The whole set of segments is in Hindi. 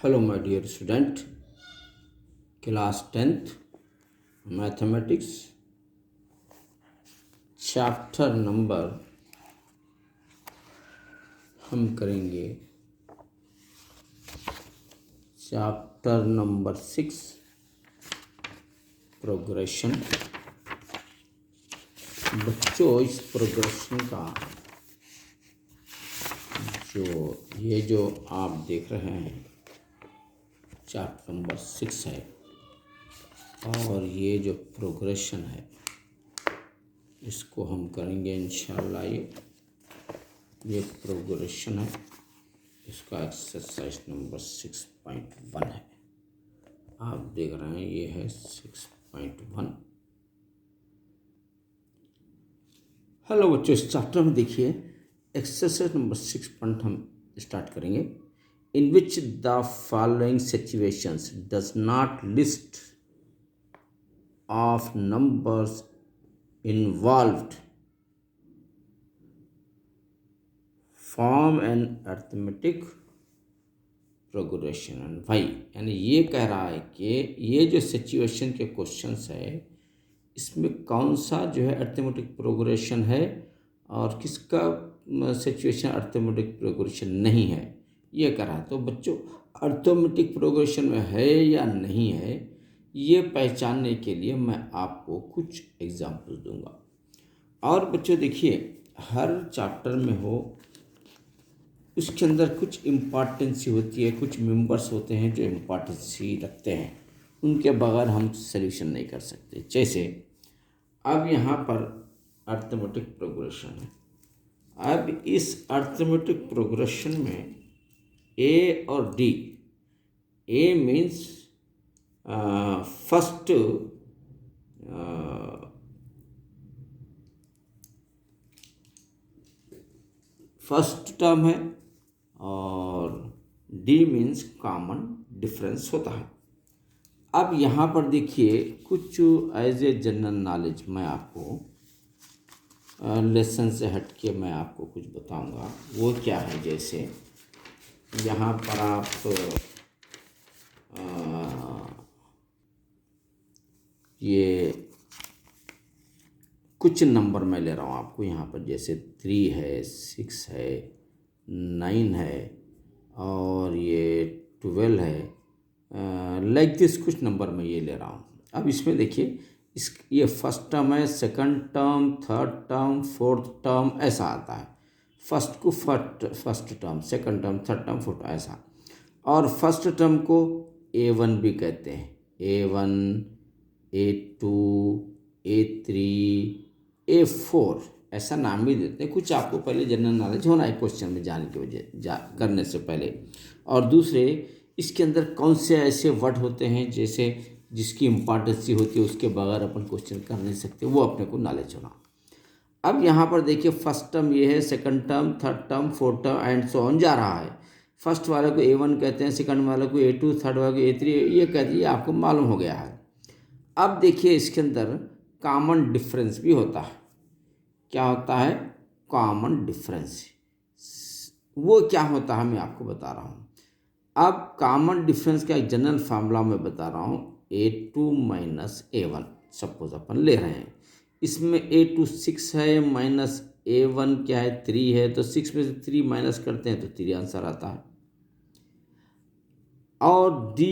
Hello, my dear student, class 10th, mathematics, chapter number हम करेंगे चैप्टर नंबर 6 प्रोग्रेशन। बच्चों, इस प्रोग्रेशन का जो आप देख रहे हैं चैप्टर नंबर 6 है, और ये जो प्रोग्रेशन है इसको हम करेंगे इंशाल्लाह। ये प्रोग्रेशन है, इसका एक्सरसाइज नंबर 6.1 है। आप देख रहे हैं ये है 6.1। हेलो बच्चों, इस चैप्टर में देखिए एक्सरसाइज नंबर 6 हम स्टार्ट करेंगे। In which the following situations does not list of numbers involved form an arithmetic progression and why. यानी ये कह रहा है कि ये जो सिचुएशन के क्वेश्चंस है इसमें कौन सा जो है अर्थमेटिक प्रोग्रेशन है और किसका सिचुएशन अर्थमेटिक प्रोग्रेशन नहीं है, ये कह रहा है। तो बच्चों, अर्थमेटिक प्रोग्रेशन में है या नहीं है ये पहचानने के लिए मैं आपको कुछ एग्जाम्पल दूंगा। और बच्चों देखिए, हर चैप्टर में हो उसके अंदर कुछ इम्पॉर्टेंसी होती है, कुछ मेंबर्स होते हैं जो इम्पॉर्टेंसी रखते हैं, उनके बगैर हम सॉल्यूशन नहीं कर सकते। जैसे अब यहाँ पर अर्थमेटिक प्रोग्रेशन है। अब इस अर्थमेटिक प्रोग्रेशन में ए और डी, ए मीन्स फर्स्ट टर्म है और डी मीन्स कॉमन डिफरेंस होता है। अब यहाँ पर देखिए कुछ एज ए जनरल नॉलेज मैं आपको लेसन से हट के मैं आपको कुछ बताऊंगा। वो क्या है, जैसे यहाँ पर आप ये कुछ नंबर मैं ले रहा हूँ आपको यहाँ पर, जैसे 3 है, 6 है, 9 है और ये 12 है। लाइक दिस कुछ नंबर मैं ये ले रहा हूँ। अब इसमें देखिए ये फर्स्ट टर्म है, second term, third term, fourth term, ऐसा आता है। फर्स्ट को first term, second term, third term, fourth, ऐसा। और फर्स्ट टर्म को A1 भी कहते हैं, A1, A2, A3, A4, ऐसा नाम भी देते हैं। कुछ आपको पहले जनरल नॉलेज होना है क्वेश्चन में जाने की वजह करने से पहले। और दूसरे, इसके अंदर कौन से ऐसे वर्ड होते हैं जैसे जिसकी इम्पॉर्टेंसी होती है उसके बगैर अपन क्वेश्चन कर नहीं सकते, वो अपने को नॉलेज होना। अब यहाँ पर देखिए फर्स्ट टर्म ये है, second term, third term, fourth term and so on जा रहा है। फर्स्ट वाले को A1 कहते हैं, सेकंड वाले को A2, थर्ड वाले को A3, ये कहते हैं, आपको मालूम हो गया है। अब देखिए इसके अंदर कॉमन डिफरेंस भी होता है। क्या होता है? Common difference. वो क्या होता है मैं आपको बता रहा हूँ। अब कॉमन डिफरेंस का एक जनरल फार्मूला मैं बता रहा हूँ। A2 माइनस A1 सपोज अपन ले रहे हैं। इसमें A2 6 है, माइनस A1 क्या है 3 है, तो 6 में से 3 माइनस करते हैं तो 3 आंसर आता है। और D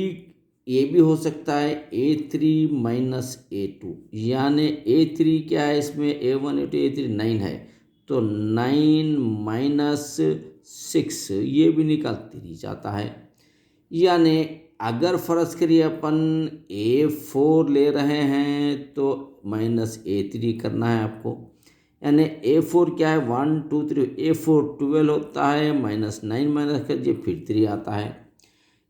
ये भी हो सकता है A3 माइनस A2, यानी A3 क्या है इसमें, A1 A2 A3 9 है, तो 9 माइनस 6 ये भी निकाल 3 आता है। यानी अगर फ़र्ज़ करिए अपन A4 ले रहे हैं तो माइनस A3 करना है आपको। यानी A4 क्या है 1 2 3, A4 12 होता है, माइनस 9 माइनस करिए फिर 3 आता है।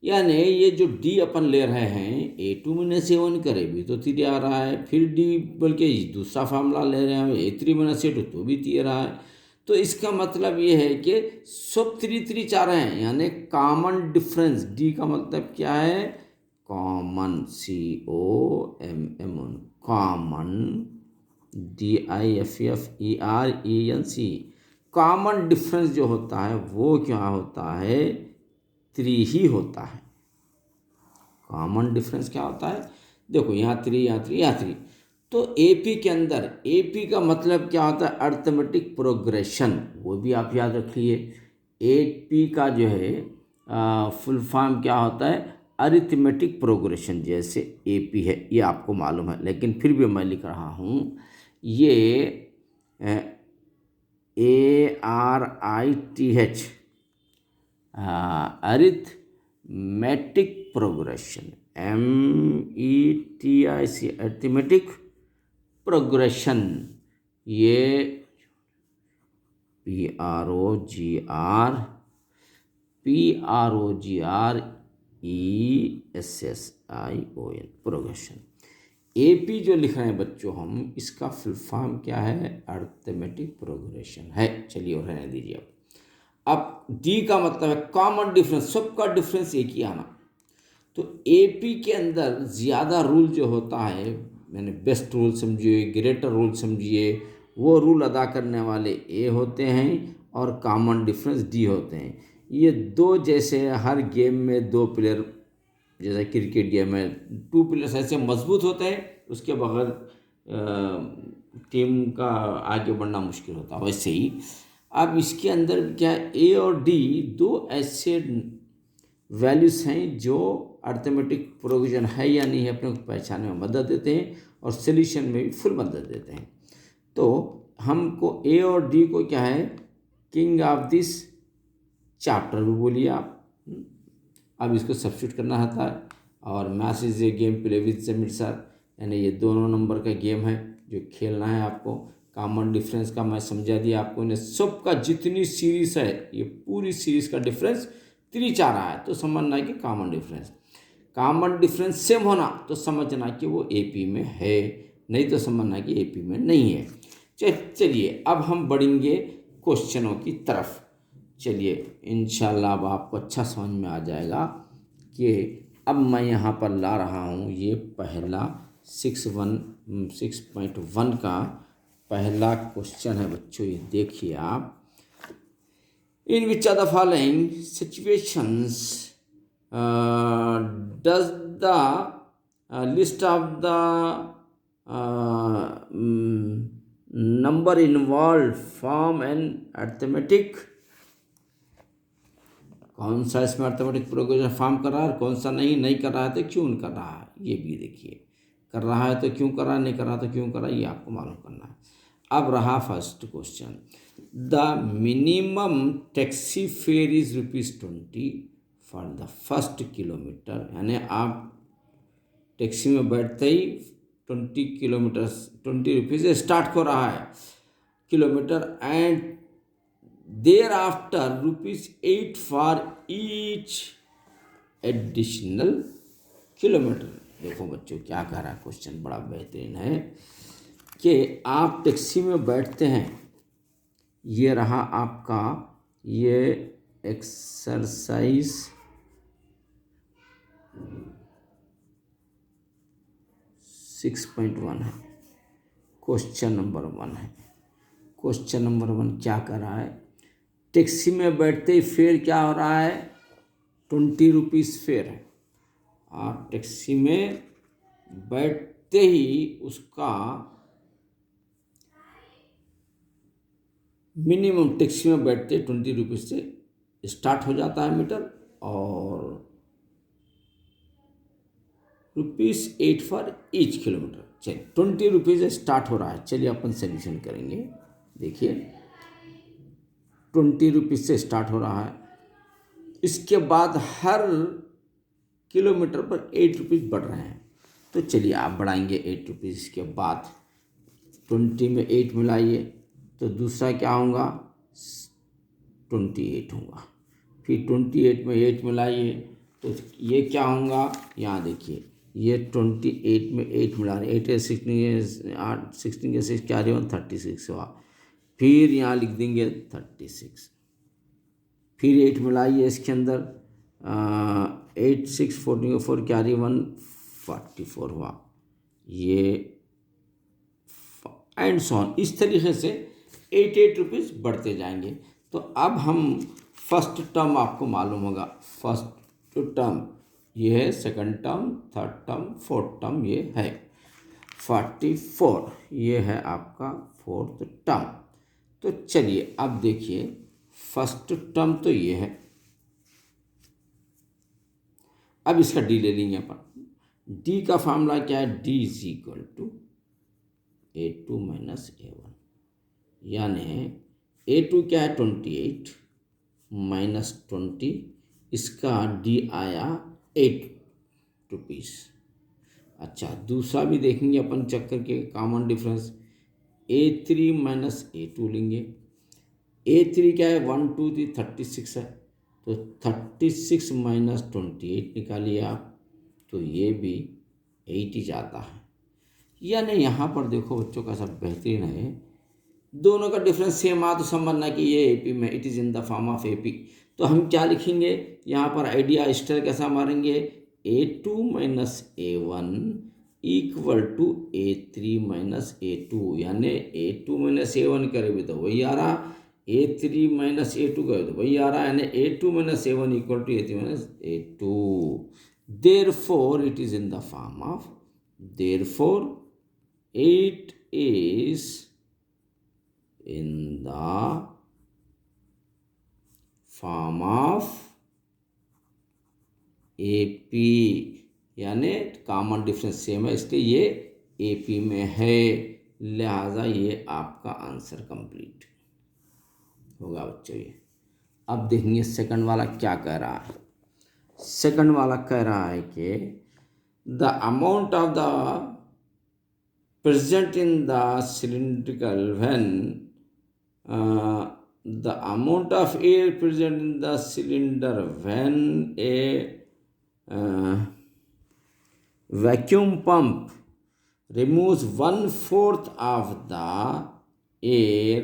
यानी ये जो D अपन ले रहे हैं A2 माइनस A1 करे भी तो 3 आ रहा है, फिर D बल्कि दूसरा फार्मूला ले रहे हैं A3 माइनस A2 तो भी 3 रहा है। तो इसका मतलब ये है कि सब 3 चाह रहे हैं, यानी कॉमन डिफरेंस। डी का मतलब क्या है? Common, COMMON, common, DIFFERENC। Common difference जो होता है वो क्या होता है? 3 ही होता है। कॉमन डिफरेंस क्या होता है, देखो यहाँ 3 यहाँ 3 यहाँ 3, तो एपी के अंदर एपी का मतलब क्या होता है, अर्थमेटिक प्रोग्रेशन, वो भी आप याद रखिए। एपी का जो है फुल फॉर्म क्या होता है, अरिथमेटिक प्रोग्रेशन, जैसे एपी है ये आपको मालूम है, लेकिन फिर भी मैं लिख रहा हूँ ये ARITH arithmetic progression, METIC arithmetic progression, ये PROGRESSION प्रोग्रेशन। एपी जो लिख रहे हैं बच्चों हम, इसका फुल फॉर्म क्या है, अरिथमेटिक प्रोग्रेशन है। चलिए और रहने दीजिए। अब डी का मतलब है कॉमन डिफरेंस, सबका डिफरेंस एक ही आना। तो एपी के अंदर ज़्यादा रूल जो होता है, मैंने बेस्ट रूल समझिए, ग्रेटर रूल समझिए, वो रूल अदा करने वाले ए होते हैं और कॉमन डिफरेंस डी होते हैं। ये दो, जैसे हर गेम में 2 प्लेयर, जैसे क्रिकेट गेम में 2 प्लेयर्स ऐसे मजबूत होते हैं, उसके बगैर टीम का आगे बढ़ना मुश्किल होता है, वैसे ही अब इसके अंदर क्या है, ए और डी 2 ऐसे वैल्यूज़ हैं जो अर्थमेटिक प्रोग्रेशन है या नहीं है अपने को पहचानने में मदद देते हैं और सोल्यूशन में भी फुल मदद देते हैं। तो हमको ए और डी को क्या है, किंग ऑफ दिस चैप्टर भी बोलिए आप। अब इसको सब्स्टिट्यूट करना होता है, और match is a game play with Sameer sir, यानी ये दोनों नंबर का गेम है जो खेलना है आपको। कॉमन डिफरेंस का मैं समझा दिया आपको, इन्हें सबका जितनी सीरीज है, ये पूरी सीरीज का डिफरेंस 3 आ रहा है, तो समझना है कि कॉमन डिफरेंस सेम होना, तो समझना कि वो एपी में है, नहीं तो समझना कि एपी में नहीं है। चलिए अब हम बढ़ेंगे क्वेश्चनों की तरफ। चलिए इंशाल्लाह अब आपको अच्छा समझ में आ जाएगा कि अब मैं यहाँ पर ला रहा हूँ ये पहला 6.1 का पहला क्वेश्चन है बच्चों, ये देखिए आप। In which are the following situations does the list of the number involve form an arithmetic, कौन सा इसमें अर्थमेटिक प्रोग्रेशन फॉर्म कर रहा है और कौन सा नहीं कर रहा है, तो क्यों कर रहा है, ये भी देखिए। कर रहा है तो क्यों कर रहा है, नहीं कर रहा तो क्यों कर रहा है, ये आपको मालूम करना है। अब रहा first question, the minimum taxi fare is ₹20 for the first kilometre, यानी आप टैक्सी में बैठते ही 20 रुपीज़ से स्टार्ट हो रहा है kilometre, and there after ₹8 for each additional kilometre. देखो बच्चों क्या कह रहा है क्वेश्चन, बड़ा बेहतरीन है कि आप टैक्सी में बैठते हैं, ये रहा आपका ये एक्सरसाइज 6.1 है, क्वेश्चन नंबर 1 है। क्वेश्चन नंबर 1 क्या कर रहा है, टैक्सी में बैठते ही फेयर क्या हो रहा है, 20 रुपीज़ फेयर है। और टैक्सी में बैठते ही उसका मिनिमम, टैक्सी में बैठते 20 रुपीज़ से स्टार्ट हो जाता है मीटर, और ₹8 फॉर ईच किलोमीटर। चलिए 20 रुपीज़ स्टार्ट हो रहा है, चलिए अपन सोल्यूशन करेंगे। देखिए 20 रुपीज़ से स्टार्ट हो रहा है, इसके बाद हर किलोमीटर पर 8 रुपीज़ बढ़ रहे हैं, तो चलिए आप बढ़ाएंगे 8 रुपीज़ के बाद 20 में 8 मिलाइए तो दूसरा क्या होगा, 28 होगा। फिर 28 में 8 मिलाइए तो ये क्या होगा, यहाँ देखिए ये 28 में 8 मिला रहे, 8 16 के 6 क्या रहे 36 हुआ। फिर यहाँ लिख देंगे 36, फिर 8 मिलाइए इसके अंदर, 8 6 4 क्या रही 144 हुआ, ये एंड सो ऑन। इस तरीके से 8 रुपीज़ बढ़ते जाएंगे। तो अब हम फर्स्ट टर्म आपको मालूम होगा, फर्स्ट टर्म ये है second term, third term, fourth term ये है 44, ये है आपका फोर्थ टर्म। तो चलिए अब देखिए फर्स्ट टर्म तो ये है, अब इसका डी ले लेंगे अपन। डी का फॉर्मूला क्या है, D is equal to A2 minus A1, यानी A2 क्या है 28 माइनस 20, इसका डी आया 8 रुपीज़। अच्छा दूसरा भी देखेंगे अपन चेक करके common difference, A3 minus A2 लेंगे। A3 क्या है 1 2 3 36 है, तो 36 माइनस 28 निकालिए आप, तो ये भी 8 ही जाता है। यानी यहाँ पर देखो बच्चों का सब बेहतरीन है, दोनों का डिफरेंस सेम आ तो समझना कि ये एपी में, it is in the form of AP. तो हम क्या लिखेंगे यहाँ पर, आइडिया स्टार कैसा मारेंगे, A2 minus A1 equal to A3 minus A2, यानी A2 माइनस A1 करेंगे तो वही आ रहा, A3 माइनस A2 करे तो वही आ रहा, यानी A2 minus A1 equal to A3 minus A2। Therefore it is in the form of, therefore it is in the form of AP, यानी कॉमन डिफरेंस सेम है इसलिए ये AP में है, लिहाजा ये आपका आंसर कंप्लीट होगा बच्चों। ये अब देखेंगे सेकंड वाला क्या कह रहा है। सेकंड वाला कह रहा है कि the amount of the present in the cylindrical when the amount of air present in the cylinder when a vacuum pump removes 1/4 of the air,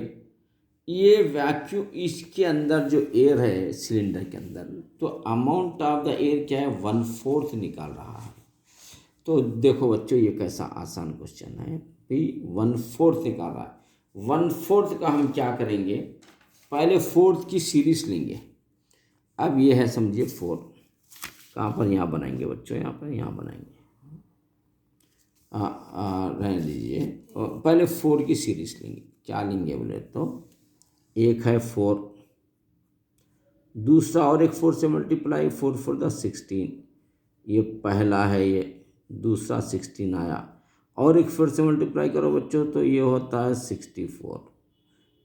ये वैक्यूम इसके अंदर जो एयर है सिलेंडर के अंदर, तो अमाउंट ऑफ द एयर क्या है 1/4 निकाल रहा है। तो देखो बच्चों ये कैसा आसान क्वेश्चन है भाई, 1/4 निकाल रहा है। 1/4 का हम क्या करेंगे, पहले फोर्थ की सीरीज लेंगे। अब ये है समझिए 4, कहाँ पर, यहाँ बनाएंगे बच्चों, यहाँ पर, यहाँ बनाएंगे, रहने दीजिए। पहले 4 की सीरीज लेंगे, क्या लेंगे बोले तो एक है 4, दूसरा और एक 4 से मल्टीप्लाई, 4 4 द 16, ये पहला है, ये दूसरा 16 आया, और एक फिर से मल्टीप्लाई करो बच्चों तो ये होता है 64,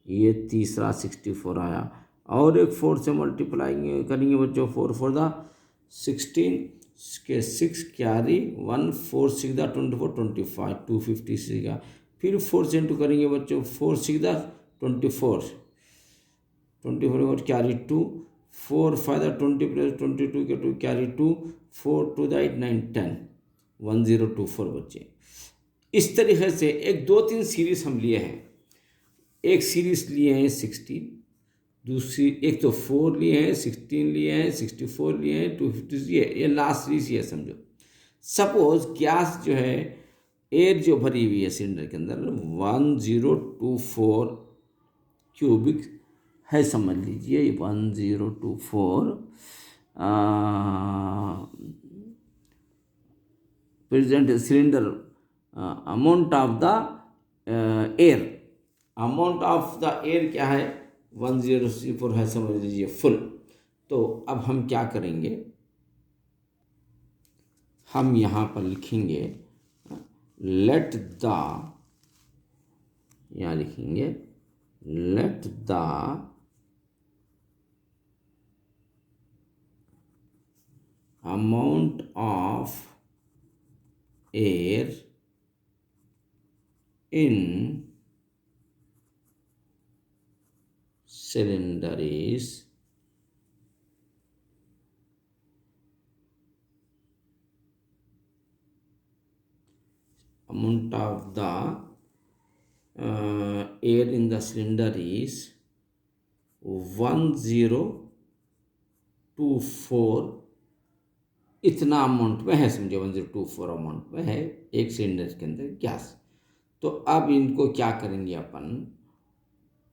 ये तीसरा 64 आया, और एक 4 से मल्टीप्लाई करेंगे बच्चों, 4 4 द 16 के 6 कैरी 1 4 6 द 24 25 256 का, फिर 4 से इंटू करेंगे बच्चों, 4 6 द 24 24 कैरी 2 4 5 द 20 प्लस 22 के 2 कैरी 2 4 2 द 8 9 10 1024 बच्चे। इस तरीके से एक 2-3 सीरीज हम लिए हैं, एक सीरीज लिए हैं 16, दूसरी एक तो 4 लिए हैं, 16 लिए हैं, 64 लिए हैं, 250 ये लास्ट सीरीज ये समझो। सपोज गैस जो है, एयर जो भरी हुई है सिलेंडर के अंदर 1024 क्यूबिक है, समझ लीजिए 1024 present cylinder, amount of the air, amount of the air क्या है 1004 है, समझ लीजिए फुल। तो अब हम क्या करेंगे, हम यहाँ पर लिखेंगे लेट द, यहाँ लिखेंगे let the amount of air in cylinder is amount of the air in the cylinder is 1024, इतना अमाउंट में है, समझो 1024 अमाउंट में है एक सिलेंडर के अंदर गैस। तो अब इनको क्या करेंगे अपन,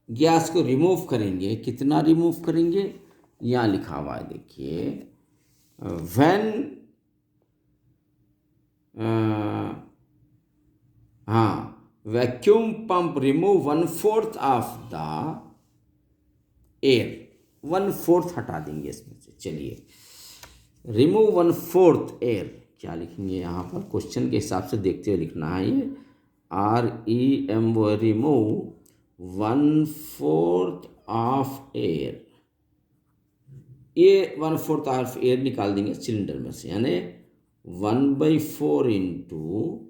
गैस को रिमूव करेंगे। कितना रिमूव करेंगे, यहाँ लिखा हुआ है देखिए, व्हेन हाँ, vacuum pump remove 1/4 of the air, 1/4 हटा देंगे इसमें से। चलिए, रिमूव 1/4 एयर, क्या लिखेंगे यहाँ पर? क्वेश्चन के हिसाब से देखते हुए लिखना है ये। REM, रिमूव 1/4 ऑफ एयर, ये 1/4 ऑफ एयर निकाल देंगे सिलेंडर में से, यानी 1/4 इंटू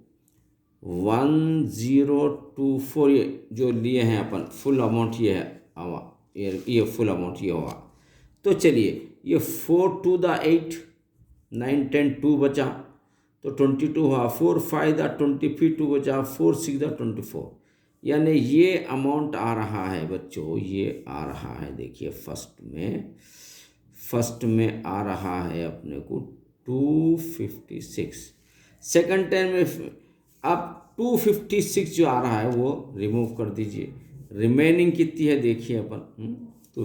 1024, ये जो लिए हैं अपन फुल अमाउंट, ये है हवा, ये फुल अमाउंट ये होगा। तो चलिए, ये 4 टू द 8, 9 10 2 बचा, तो 22 हुआ, 4 5 द 20, फिर 2 बचा, 4 6 द 24, यानी ये अमाउंट आ रहा है बच्चों, ये आ रहा है, देखिए फर्स्ट में आ रहा है अपने को 256। सेकंड टाइम में अब 256 जो आ रहा है वो रिमूव कर दीजिए। रिमेनिंग कितनी है देखिए अपन, तो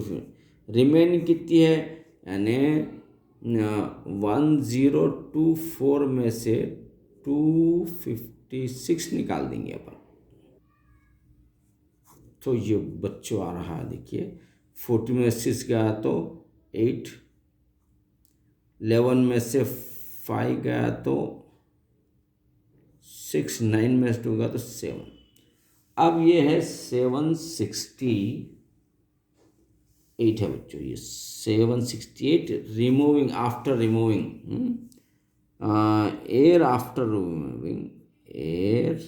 रिमेनिंग कितनी है, यानी 1024 में से 256 निकाल देंगे अपन। तो ये बच्चों आ रहा है, देखिए 40 में 6 गया तो 8, 11 में से 5 गया तो 6, 9 में से 2 गया तो 7। अब ये है 768 है बच्चों, ये 768 removing, after removing air, after removing air,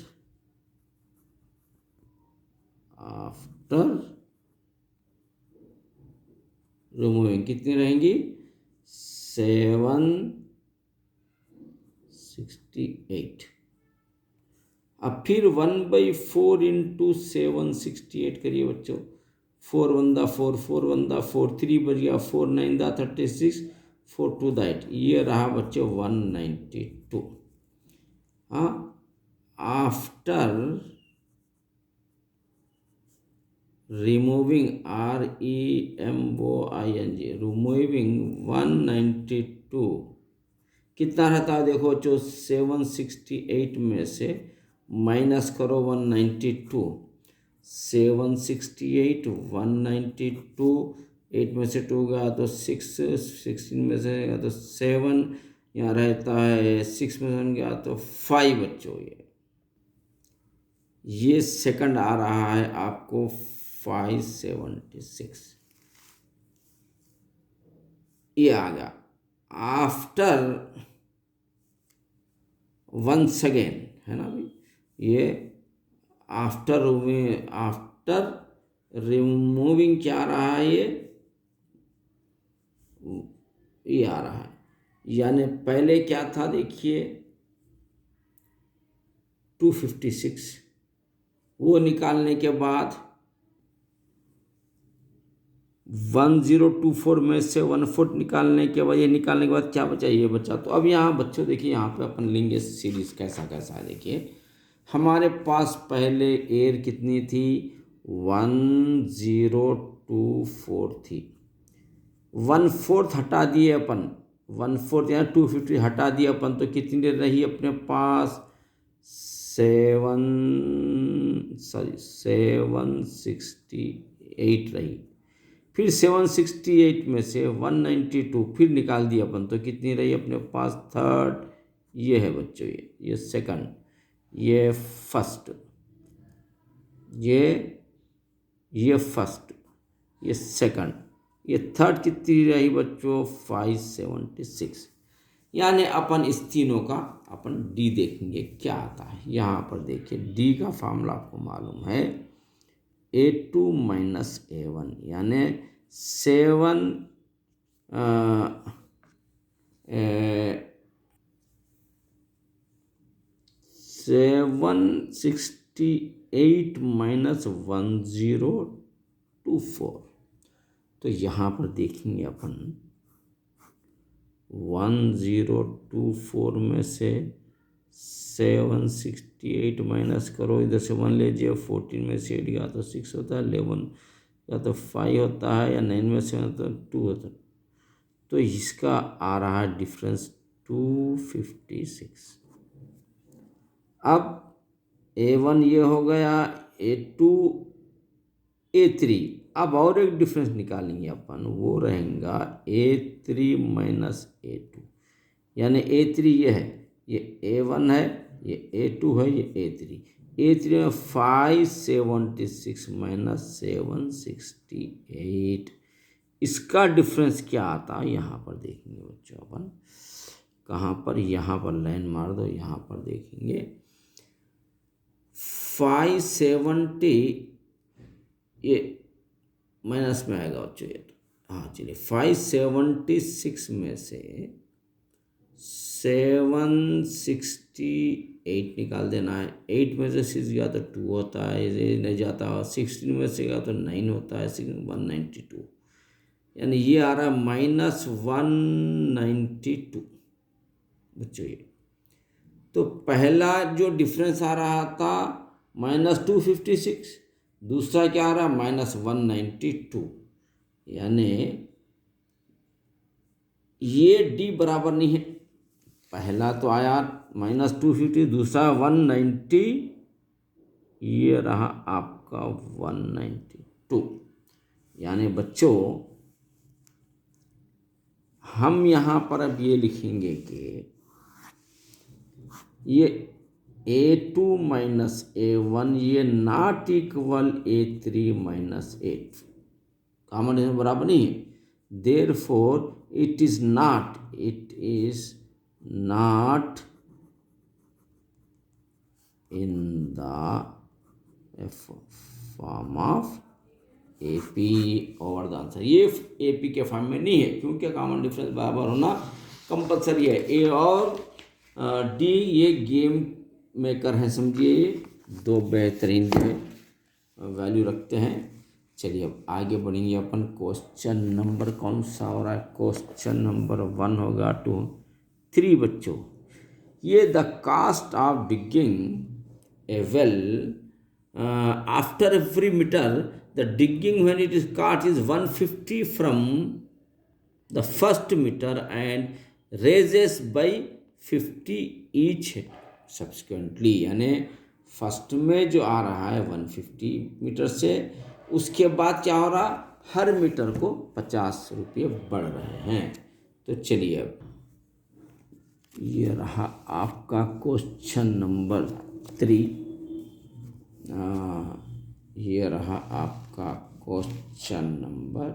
after removing कितनी रहेंगी? 768। अब फिर 1/4 इंटू 768 करिए बच्चों, 4 1 दा 4, 4 1 दा 4, 3 बच गया, 4 9 दा 36, 4 2 दा 8, ये रहा बच्चों 192। हाँ, आफ्टर रिमूविंग, REMOVING, रिमूविंग 192 कितना रहता है देखो बच्चों, 768 में से माइनस करो 192, 768 192, 8 में से 2 गया तो 6, 16 में से गया तो 7, यहाँ रहता है 6 में से गया तो 5 बच्चों। ये सेकंड आ रहा है आपको 576, ये आ गया। आफ्टर वंस अगेन, है ना भाई, ये आफ्टर रिमूविंग क्या आ रहा है, ये आ रहा है, यानी पहले क्या था देखिए 256, वो निकालने के बाद 1024 में से 1/4 निकालने के बाद, ये निकालने के बाद क्या बचा, ये बचा। तो अब यहाँ बच्चों देखिए, यहाँ पे अपन लेंगे सीरीज कैसा कैसा है, देखिए हमारे पास पहले एयर कितनी थी, 1024 थी, 1/4 हटा दिए अपन, 1/4 यहाँ 250 हटा दिए अपन, तो कितनी रही अपने पास 768 रही। फिर 768 में से 192 फिर निकाल दिया अपन, तो कितनी रही अपने पास, थर्ड, ये है बच्चों, ये सेकंड, ये फर्स्ट, ये फर्स्ट, ये सेकंड, ये थर्ड, कितनी रही बच्चों 576। यानी अपन इस तीनों का अपन डी देखेंगे क्या आता है। यहाँ पर देखिए डी का फार्मूला आपको मालूम है, A2 माइनस A1, यानी 768 माइनस 1024। तो यहाँ पर देखेंगे अपन 1024 में से 768 माइनस करो, इधर से 1 लीजिए, 14 में से 8 या तो 6 होता है, 11 या तो 5 होता है, या 9 में से तो 2 होता है। तो इसका आ रहा है डिफरेंस 256। अब A1 ये हो गया, A2 A3। अब और एक डिफरेंस निकालेंगे अपन, वो रहेगा A3 माइनस A2, यानी A3 ये है, ये A1 है, ये A2 है, ये A3। A3 में 576 माइनस 768, इसका डिफरेंस क्या आता है यहाँ पर देखेंगे बच्चों अपन। कहाँ पर? यहाँ पर लाइन मार दो, यहाँ पर देखेंगे 570, ये माइनस में आएगा बच्चों ये। हाँ चलिए, 576 में से 768 निकाल देना है। 8 में से 6 गया तो 2 होता है, ये नहीं जाता। 16 में से गया तो 9 होता है, 192, यानी ये आ रहा है -192 बच्चों ये। तो पहला जो डिफरेंस आ रहा था -256, दूसरा क्या आ रहा है -192, यानी ये डी बराबर नहीं है। पहला तो आया -250, दूसरा 190, ये रहा आपका 192। यानी बच्चों हम यहाँ पर अब ये लिखेंगे कि ये A2 माइनस A1 ये not equal A3 minus A2, common difference बराबर नहीं है। Therefore it is not in the form of AP और द आंसर, ये AP के फॉर्म में नहीं है, क्योंकि कॉमन डिफरेंस बराबर होना कंपलसरी है। A और D ये गेम मेकर हैं, समझिए, दो बेहतरीन जो वैल्यू रखते हैं। चलिए अब आगे बढ़ेंगे अपन। क्वेश्चन नंबर कौन सा हो रहा है? क्वेश्चन नंबर 1 होगा 2 3 बच्चों। ये the cost of digging a well after every metre the digging when it is cost is 150 from the first metre and rises by 50 each subsequently, यानी फर्स्ट में जो आ रहा है 150 मीटर से, उसके बाद क्या हो रहा, हर मीटर को 50 रुपये बढ़ रहे हैं। तो चलिए अब ये रहा आपका क्वेश्चन नंबर 3। ये रहा आपका question number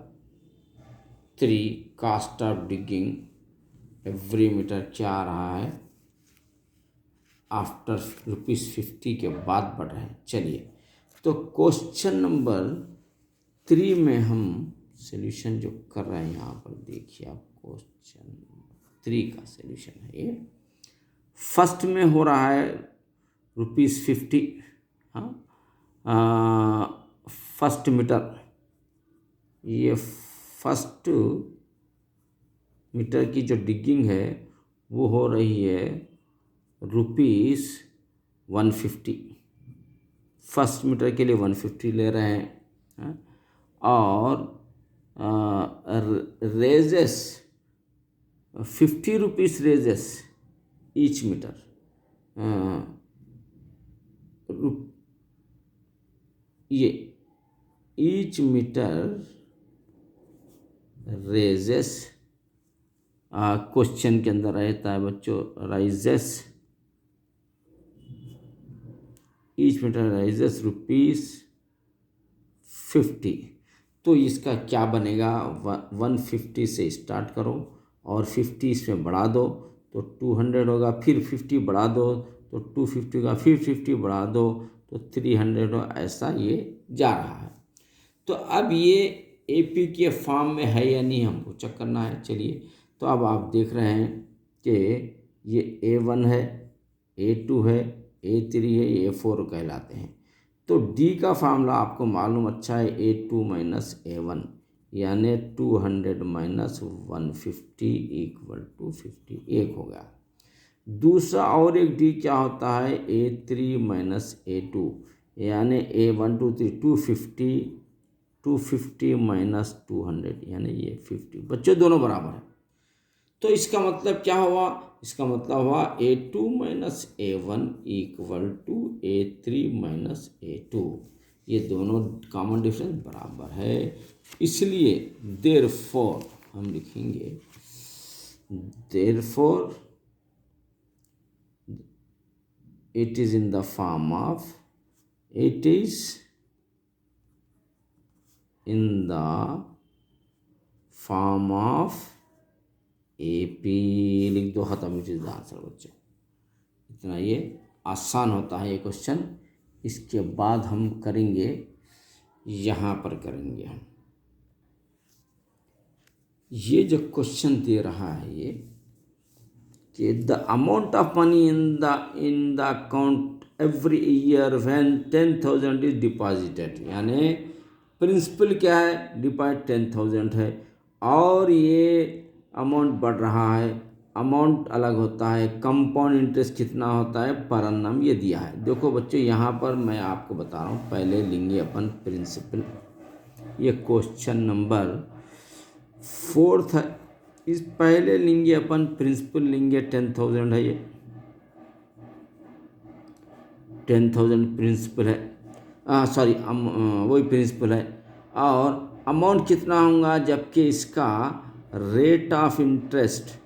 3। Cost of digging every metre क्या आ रहा है, आफ्टर ₹50 के बाद बढ़ रहे हैं। चलिए तो क्वेश्चन नंबर 3 में हम सॉल्यूशन जो कर रहे हैं, यहाँ पर देखिए आप, क्वेश्चन नंबर 3 का सॉल्यूशन है ये। फर्स्ट में हो रहा है ₹50। हाँ, फर्स्ट मीटर, ये फर्स्ट मीटर की जो डिगिंग है वो हो रही है ₹150। फर्स्ट मीटर के लिए 150 ले रहे हैं। और रेजेस ₹50 रेजेस ईच मीटर, ये ईच मीटर रेजेस, क्वेश्चन के अंदर रहता है बच्चों राइजेस, ईच मीटर राइजेस ₹50। तो इसका क्या बनेगा, 150 से स्टार्ट करो और 50 इसमें बढ़ा दो तो 200 होगा, फिर 50 बढ़ा दो तो 250 होगा, फिर 50 बढ़ा दो तो 300 हो, ऐसा ये जा रहा है। तो अब ये AP के फॉर्म में है या नहीं, हमको चेक करना है। चलिए तो अब आप देख रहे हैं कि ये A1 है, A2 है, A3 है, ये A4 कहलाते हैं। तो D का फार्मूला आपको मालूम अच्छा है, A2 माइनस A1, यानी 200 माइनस 150 इक्वल टू 50, एक हो गया। दूसरा और एक D क्या होता है, A3 माइनस A2, यानी A1 2 3 250 माइनस 200, यानी ये 50। बच्चों दोनों बराबर है, तो इसका मतलब क्या हुआ, इसका मतलब हुआ A2 minus A1 equal to A3 minus A2। ये दोनों कॉमन डिफरेंस बराबर है, इसलिए देयरफॉर हम लिखेंगे therefore it is in the form of it is in the form of AP। लिख दो खत्म, इट इज द आंसर बच्चों। इतना ये आसान होता है ये क्वेश्चन। इसके बाद हम करेंगे, यहाँ पर करेंगे हम ये जो क्वेश्चन दे रहा है ये कि the amount of money in the account every year when 10,000 is deposited, यानी प्रिंसिपल क्या है, डिपॉजिट 10,000 है और ये अमाउंट बढ़ रहा है, अमाउंट अलग होता है, कंपाउंड इंटरेस्ट कितना होता है पर अन्नम ये दिया है। देखो बच्चों यहाँ पर मैं आपको बता रहा हूँ, पहले लेंगे अपन प्रिंसिपल। ये क्वेश्चन नंबर 4 है, इस पहले लेंगे अपन प्रिंसिपल लेंगे 10,000 है, ये 10,000 प्रिंसिपल है, सॉरी वही प्रिंसिपल है। और अमाउंट कितना होगा, जबकि इसका रेट ऑफ इंटरेस्ट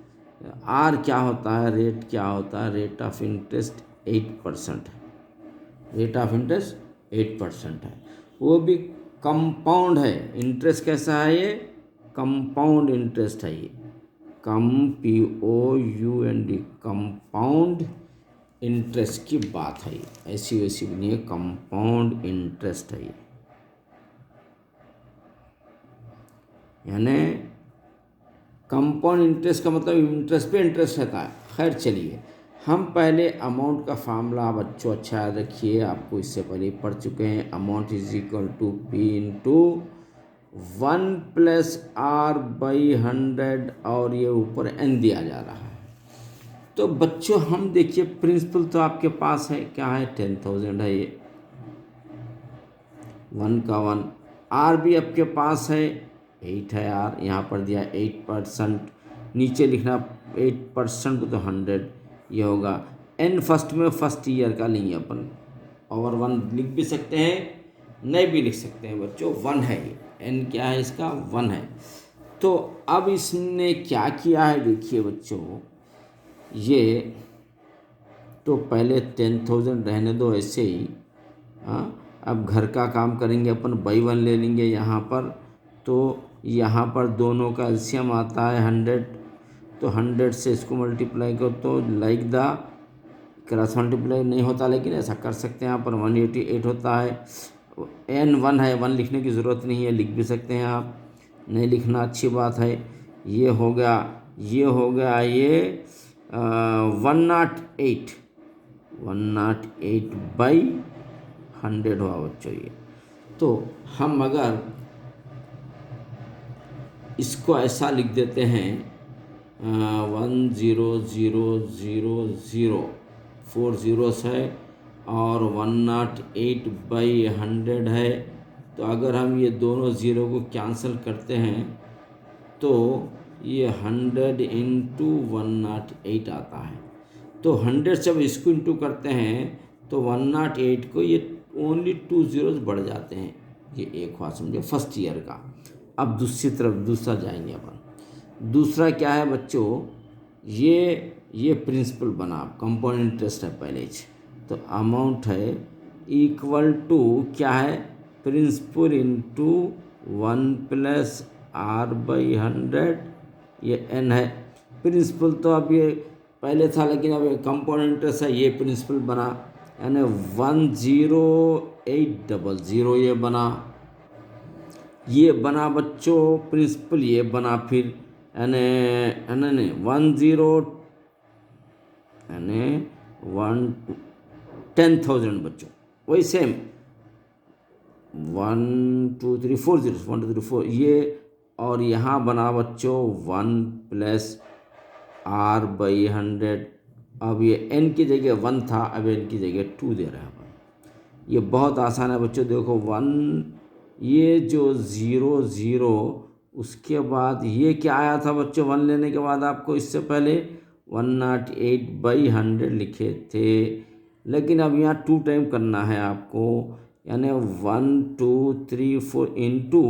आर क्या होता है, रेट क्या होता है, रेट ऑफ इंटरेस्ट 8% है, रेट ऑफ इंटरेस्ट 8% है, वो भी कंपाउंड है। इंटरेस्ट कैसा है, ये कंपाउंड इंटरेस्ट है, ये POUND कंपाउंड इंटरेस्ट की बात है, ऐसी वैसी भी नहीं है, कंपाउंड इंटरेस्ट है ये, यानी कंपाउंड इंटरेस्ट का मतलब इंटरेस्ट पे इंटरेस्ट रहता है। खैर चलिए, हम पहले अमाउंट का फार्मूला बच्चों अच्छा याद रखिए, आपको इससे पहले पढ़ चुके हैं। Amount is equal to P into 1 plus R/100 और ये ऊपर N दिया जा रहा है। तो बच्चों हम देखिए प्रिंसिपल तो आपके पास है, क्या है, 10,000 है, ये 1 का 1, R भी आपके पास है 8 है, R यहाँ पर दिया 8%, नीचे लिखना 8% तो 100 ये होगा। N फर्स्ट में फर्स्ट ईयर का लेंगे अपन, और 1 लिख भी सकते हैं, नहीं भी लिख सकते हैं बच्चों, 1 है ये, N क्या है इसका 1 है। तो अब इसने क्या किया है देखिए बच्चों, ये तो पहले 10,000 रहने दो ऐसे ही, हाँ। अब घर का काम करेंगे अपन, बाई 1 ले लेंगे यहाँ पर, तो यहाँ पर दोनों का एलसीएम आता है 100, तो 100 से इसको मल्टीप्लाई करो तो लाइक द क्रॉस मल्टीप्लाई नहीं होता, लेकिन ऐसा कर सकते हैं। यहाँ पर 188 होता है, N 1 है, 1 लिखने की ज़रूरत नहीं है, लिख भी सकते हैं आप, नहीं लिखना अच्छी बात है। ये हो गया, ये हो गया, ये 108/100 हुआ बच्चों ये। तो हम अगर इसको ऐसा लिख देते हैं 10000, 4 zeros है और 108/100 है, तो अगर हम ये दोनों ज़ीरो को कैंसिल करते हैं तो ये 100 इंटू 108 आता है। तो 100 से अब इसको इंटू करते हैं तो 108 को ये ओनली 2 zeros बढ़ जाते हैं, ये एक हुआ समझो फर्स्ट ईयर का। अब दूसरी तरफ दूसरा जाएंगे अपन, दूसरा क्या है बच्चों, ये प्रिंसिपल बना, कंपाउंड इंटरेस्ट है पहले ही, तो अमाउंट है इक्वल टू क्या है, प्रिंसिपल इंटू 1 प्लस R/100, ये N है। प्रिंसिपल तो अब ये पहले था, लेकिन अब कंपाउंड इंटरेस्ट है, ये प्रिंसिपल बना, यानी 10800 ये बना, ये बना बच्चों प्रिंसिपल, ये बना फिर यानी 10,000 बच्चों, वही सेम 1 2 3 4 zeros, 1 2 3 4 ये, और यहाँ बना बच्चों 1 प्लस R/100। अब ये N की जगह 1 था, अब N की जगह 2 दे रहा है अपन। ये बहुत आसान है बच्चों, देखो 1, ये जो 0 0, उसके बाद ये क्या आया था बच्चों, 1 लेने के बाद आपको इससे पहले 108/100 लिखे थे, लेकिन अब यहाँ 2 टाइम करना है आपको, यानी 1 2 3 4 इंटू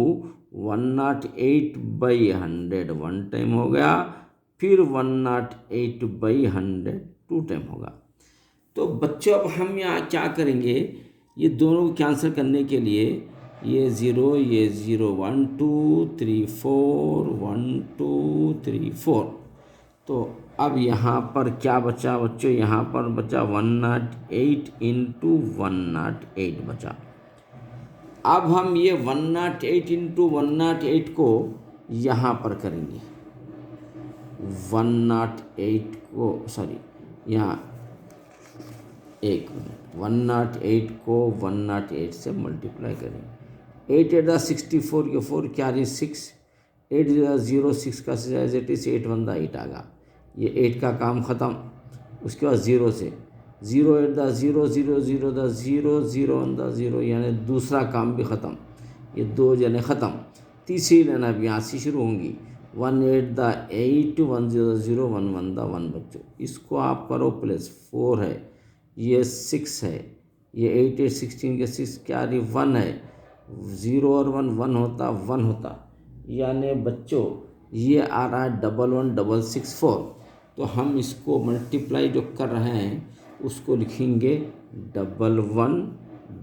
108/100 1 टाइम हो गया, फिर 108/100 2 टाइम होगा। तो बच्चों अब हम यहाँ क्या करेंगे, ये दोनों को कैंसिल करने के लिए ये 0 ये 0 1 2 3 4 1 2 3 4। तो अब यहाँ पर क्या बचा बच्चों, यहाँ पर बचा 108 इंटू 108 बचा। अब हम ये 108 इंटू 108 को यहाँ पर करेंगे, 108 को सॉरी यहाँ 108 को 108 से मल्टीप्लाई करेंगे। 8 8 64 के 4 कैरी 6, 8 0 6 का 8 1 8 आ गया, ये 8 का काम ख़त्म। उसके बाद 0 से 0 8 0 0 0 0 0 1 0, यानी दूसरा काम भी ख़त्म, ये 2 जने ख़त्म। तीसरी लाइन अब यहाँ से शुरू होंगी, 1 8 8 1 0 0 1 1 1 बच्चों, इसको आप करो प्लस 4 है, ये 6 है, ये 8 8 16 के 6 कैरी 1 है, 0 और 1 1 होता 1 होता, यानी बच्चों ये आ रहा है 1 1 6 6 4। तो हम इसको मल्टीप्लाई जो कर रहे हैं उसको लिखेंगे 1 1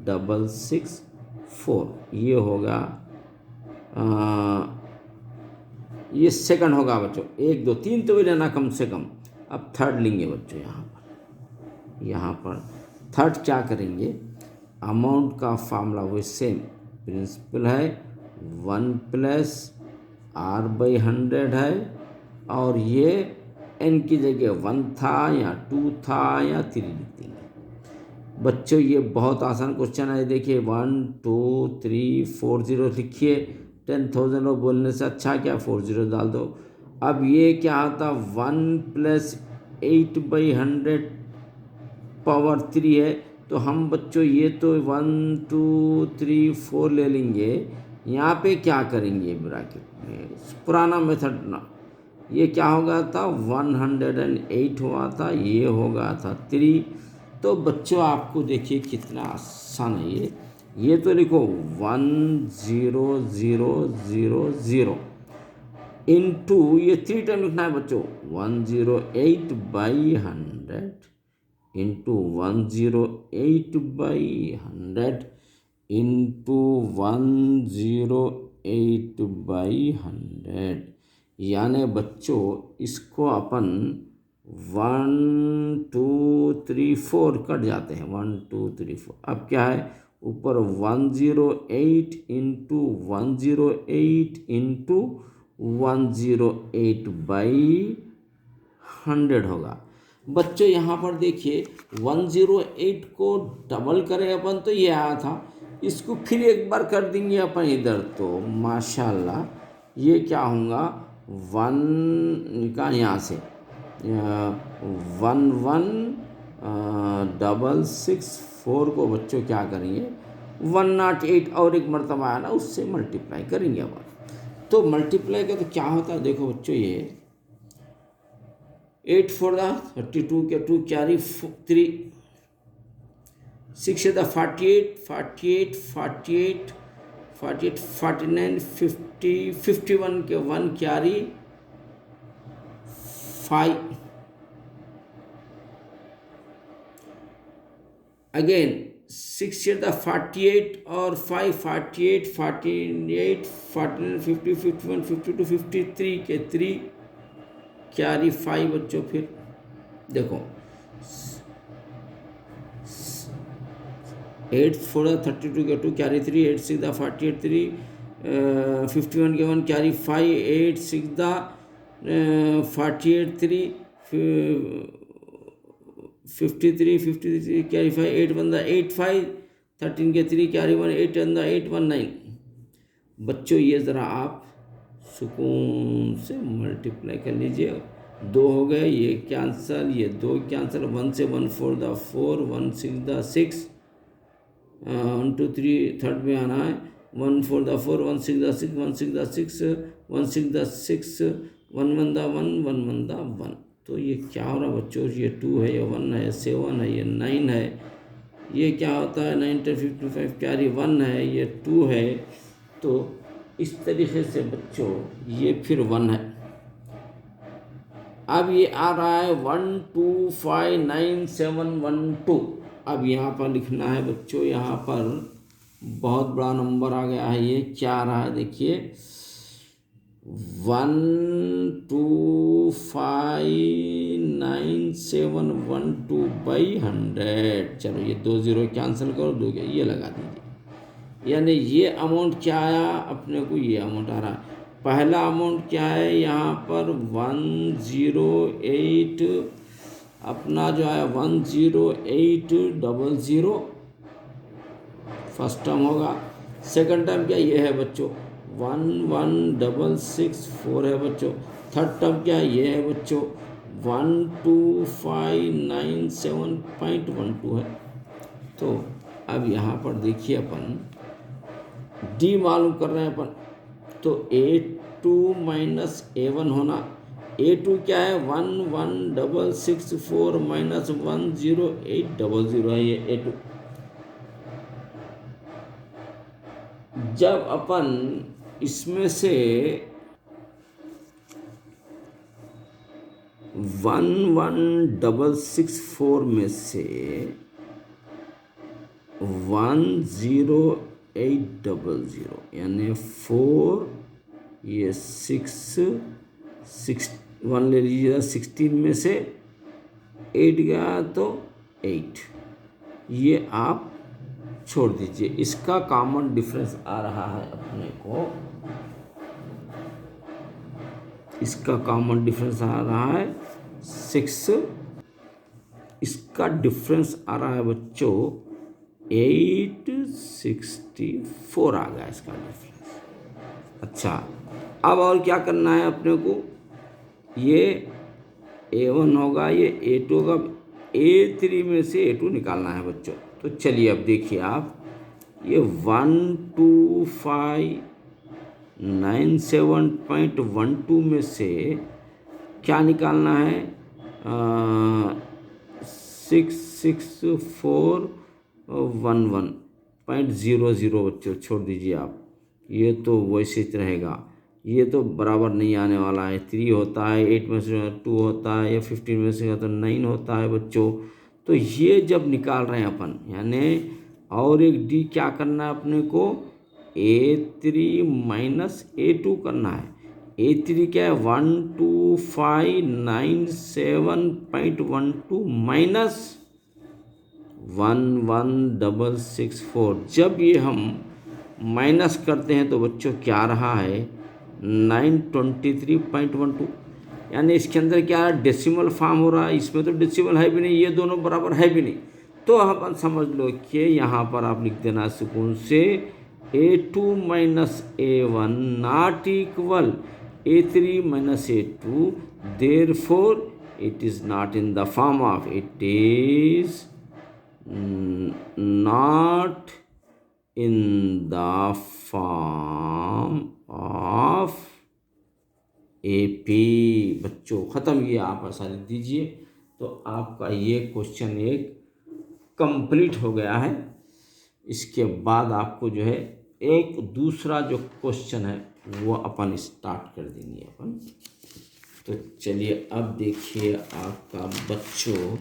6 6 4, ये होगा ये सेकंड होगा बच्चों। 1 2 3 तो भी लेना कम से कम। अब थर्ड लेंगे बच्चों, यहाँ पर थर्ड क्या करेंगे, अमाउंट का फार्मूला वही सेम प्रिंसिपल है, 1 प्लस R/100 है, और ये n की जगह 1 था या 2 था या 3 लिख देंगे। बच्चों ये बहुत आसान क्वेश्चन है, देखिए 1 2 3 4 0 लिखिए, 10,000 और बोलने से अच्छा क्या 4 0 डाल दो। अब ये क्या आता, 1 प्लस 8/100 पावर 3 है, तो हम बच्चों ये तो 1 2 3 4 ले लेंगे, यहाँ पे क्या करेंगे ब्रैकेट में पुराना मेथड ना, ये क्या होगा था 108 हुआ था, ये होगा था 3। तो बच्चों आपको देखिए कितना आसान है ये तो लिखो 1 0 0 0 0 इंटू ये 3 टाइम लिखना है बच्चों, 108/100 इंटू 108/100 इंटू 108/100, यानी बच्चों इसको अपन 1 2 3 4 कट जाते हैं, 1 2 3 4। अब क्या है ऊपर 108 इंटू 108 इंटू 108/100 होगा। बच्चों यहाँ पर देखिए 108 को डबल करें अपन तो ये आया था, इसको फिर एक बार कर देंगे अपन इधर, तो माशाल्लाह ये क्या होगा 1 का यहाँ से 1 1 6 4 को बच्चों क्या करेंगे 108 और एक मरतबा आया ना उससे मल्टीप्लाई करेंगे अब। तो मल्टीप्लाई का तो क्या होता है देखो बच्चों, ये 8 4 32 के 2 कैरी 3, 6 48 48 48 48 49 50 51 के 1 कैरी 5, अगेन 6 48 और 5 48 48 49 50 51 52 53 के 3 कैरी 5 बच्चों। फिर देखो 8 4 32 के 2 कैरी 3, 8 6 48 3 51 के 1 कैरी 5, 8 6 48 3 53 53 कैरी 5, 8 1 8 5 13 के 3 कैरी 1, 8 1 8 1 9। बच्चों ये ज़रा आप सुकून से मल्टीप्लाई कर लीजिए, 2 हो गए, ये कैंसल, ये 2 कैंसल, 1 से 1 4 4 1 6 6 1 2 3 थर्ड में आना है, 1 4 4 1 6 6 1 6 6 1 6 6 1 1 1 1 1 1। तो ये क्या हो रहा है बच्चों, ये 2 है, ये 1 है, 7 है, ये 9 है, ये क्या होता है 9 10 55 क्या, ये 1 है, ये 2 है। तो इस तरीके से बच्चों ये फिर 1 है। अब ये आ रहा है 1 2 5 9 7 1 2। अब यहाँ पर लिखना है बच्चों, यहाँ पर बहुत बड़ा नंबर आ गया है। ये क्या आ रहा है देखिए, 1 2 5 9 7 1 2 बाई 100। चलो ये 2 0 कैंसिल करो, 2 ये लगा दीजिए। यानी ये अमाउंट क्या आया अपने को, ये अमाउंट आ रहा है। पहला अमाउंट क्या है यहाँ पर 108, अपना जो है 10800 फर्स्ट टर्म होगा। सेकंड टर्म क्या ये है बच्चों 11664 है बच्चों। थर्ड टर्म क्या है ये है बच्चों 12597.12 है। तो अब यहाँ पर देखिए अपन डी मालूम कर रहे हैं अपन, तो A2 माइनस A1 होना। A2 क्या है 11664 माइनस 10800 है ये A2। जब अपन इसमें से 11664 में से 10800 यानी 4 ये 6 1 ले लीजिएगा, 16 में से 8 गया तो 8, ये आप छोड़ दीजिए। इसका कॉमन डिफरेंस आ रहा है अपने को, इसका कॉमन डिफरेंस आ रहा है 6, इसका डिफरेंस आ रहा है बच्चों 864 आ गया इसका डिफरेंस। अच्छा अब और क्या करना है अपने को, ये A1 होगा, ये A2 होगा, A3 में से A2 निकालना है बच्चों। तो चलिए अब देखिए आप, ये 12597.12 में से क्या निकालना है 66411.00 बच्चों छोड़ दीजिए आप, ये तो वैसे ही रहेगा, ये तो बराबर नहीं आने वाला है। 3 होता है, 8 में से 2 होता है, या 15 में से तो 9 होता है बच्चों। तो ये जब निकाल रहे हैं अपन, यानी और एक डी क्या करना है अपने को A3 माइनस A2 करना है। A3 क्या है 12597.12 माइनस 11664। जब ये हम माइनस करते हैं तो बच्चों क्या रहा है 923.12, यानी इसके अंदर क्या डेसिमल फॉर्म हो रहा है, इसमें तो डेसिमल है भी नहीं, ये दोनों बराबर है भी नहीं। तो अपन समझ लो कि यहाँ पर आप लिख देना सुकून से A2 minus A1 not equal A3 minus A2, therefore it is not in the form of, it is not in the form of AP। बच्चों ख़त्म, ये आप ऐसा लिख दीजिए। तो आपका ये क्वेश्चन एक कंप्लीट हो गया है। इसके बाद आपको जो है एक दूसरा जो क्वेश्चन है वो अपन स्टार्ट कर देंगे अपन। तो चलिए अब देखिए आपका बच्चों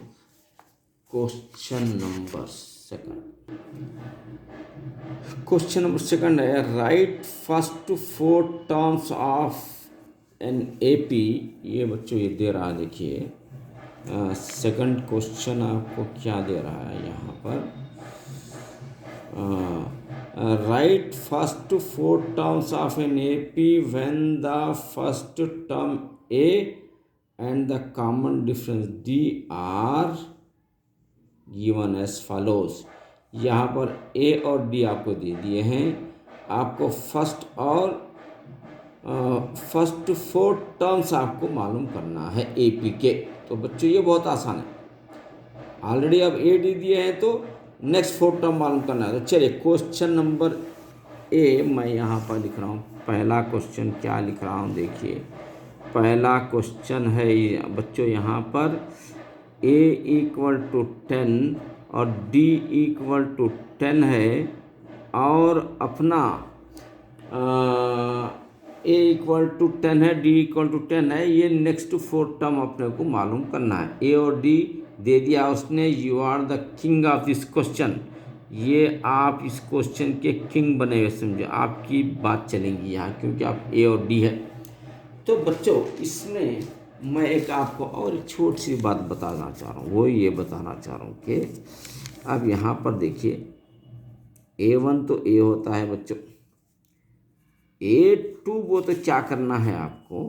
question number second. Question number second है right first 4 terms of an AP। ये बच्चों ये दे रहा है, देखिए सेकंड क्वेश्चन आपको क्या दे रहा है यहाँ पर, right first 4 terms of an AP when the first term A and the common difference D are given as follows. यहाँ पर A और D आपको दे दिए हैं, आपको फर्स्ट 4 टर्म्स आपको मालूम करना है AP के। तो बच्चों ये बहुत आसान है, ऑलरेडी अब AD दिए हैं तो नेक्स्ट 4 टर्म मालूम करना है। तो चलिए क्वेश्चन नंबर A मैं यहाँ पर लिख रहा हूँ। पहला क्वेश्चन क्या लिख रहा हूँ देखिए, पहला क्वेश्चन है बच्चों यहाँ पर a = 10 और d = 10 है, और अपना a = 10 है, d = 10 है, ये नेक्स्ट 4 टर्म अपने को मालूम करना है। a और d दे दिया उसने, you are the king of this question, ये आप इस क्वेश्चन के किंग बने हुए समझो, आपकी बात चलेंगी यहाँ, क्योंकि आप a और d है। तो बच्चों इसमें मैं एक आपको और एक छोटी सी बात बताना चाह रहा हूँ, वो ये बताना चाह रहा हूँ कि अब यहाँ पर देखिए a1 तो a होता है बच्चों, a2 वो तो क्या करना है आपको,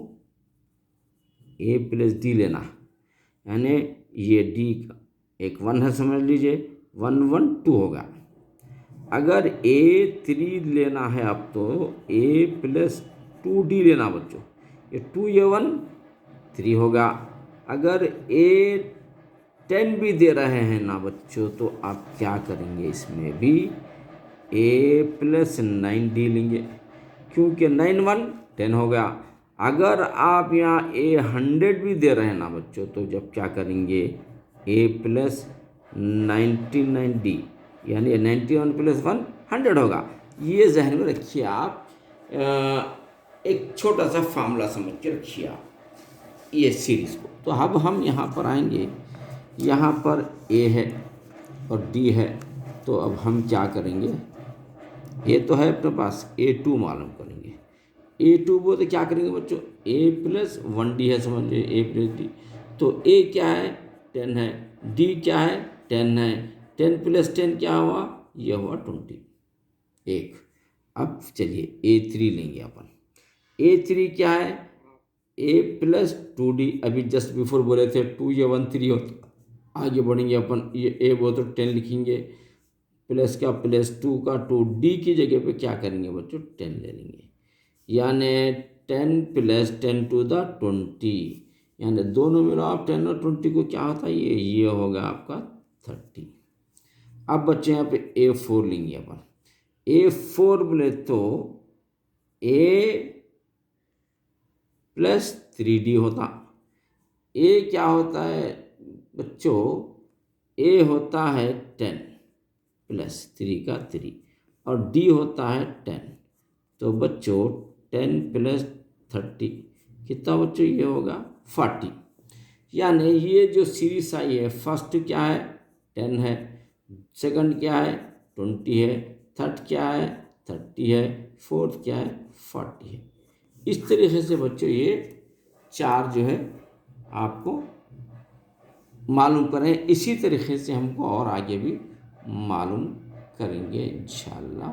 a + d लेना, यानी ये d एक 1 है समझ लीजिए, 1 1 2 होगा। अगर a3 लेना है अब तो a + 2d लेना बच्चों, ये 2 ये 1 3 होगा। अगर a10 भी दे रहे हैं ना बच्चों, तो आप क्या करेंगे, इसमें भी a + 9d लेंगे, क्योंकि 9 1 10 हो गया। अगर आप यहाँ a100 भी दे रहे हैं ना बच्चों, तो जब क्या करेंगे a + 99d, यानी 91 + 1 100 होगा। ये जहन में रखिए आप, एक छोटा सा फार्मूला समझ के रखिए आप ये सीरीज़ को। तो अब हम यहाँ पर आएंगे, यहाँ पर a है और d है, तो अब हम क्या करेंगे, ये तो है अपने पास, a2 मालूम करेंगे। a2 वो तो क्या करेंगे बच्चों, a + 1d है समझ लीजिए, a + d, तो a क्या है 10 है, d क्या है 10 है, 10 + 10 क्या हुआ, यह हुआ 20 1। अब चलिए a3 लेंगे अपन, a3 क्या है a + 2d, अभी जस्ट बिफोर बोले थे 2 या 1 3 होता, आगे बढ़ेंगे अपन, ये a वो तो 10 लिखेंगे, प्लस का +2 का 2d की जगह पे क्या करेंगे बच्चों 10 ले लेंगे, यानी 10 + 10 to the 20, यानी दोनों मिलो आप 10 और 20 को क्या होता है, ये होगा आपका 30। अब बच्चे यहाँ पे a4 लेंगे अपन, a4 बोले तो a + 3d होता, a क्या होता है बच्चों, a होता है 10 + 3 का 3 और d होता है 10, तो बच्चों 10 + 30 कितना बच्चों, ये होगा 40। यानी ये जो सीरीज आई है, फर्स्ट क्या है 10 है, सेकंड क्या है 20 है, थर्ड क्या है 30 है, फोर्थ क्या है 40 है। इस तरीके से बच्चों ये 4 जो है आपको मालूम करें, इसी तरीके से हमको और आगे भी मालूम करेंगे इंशाअल्लाह।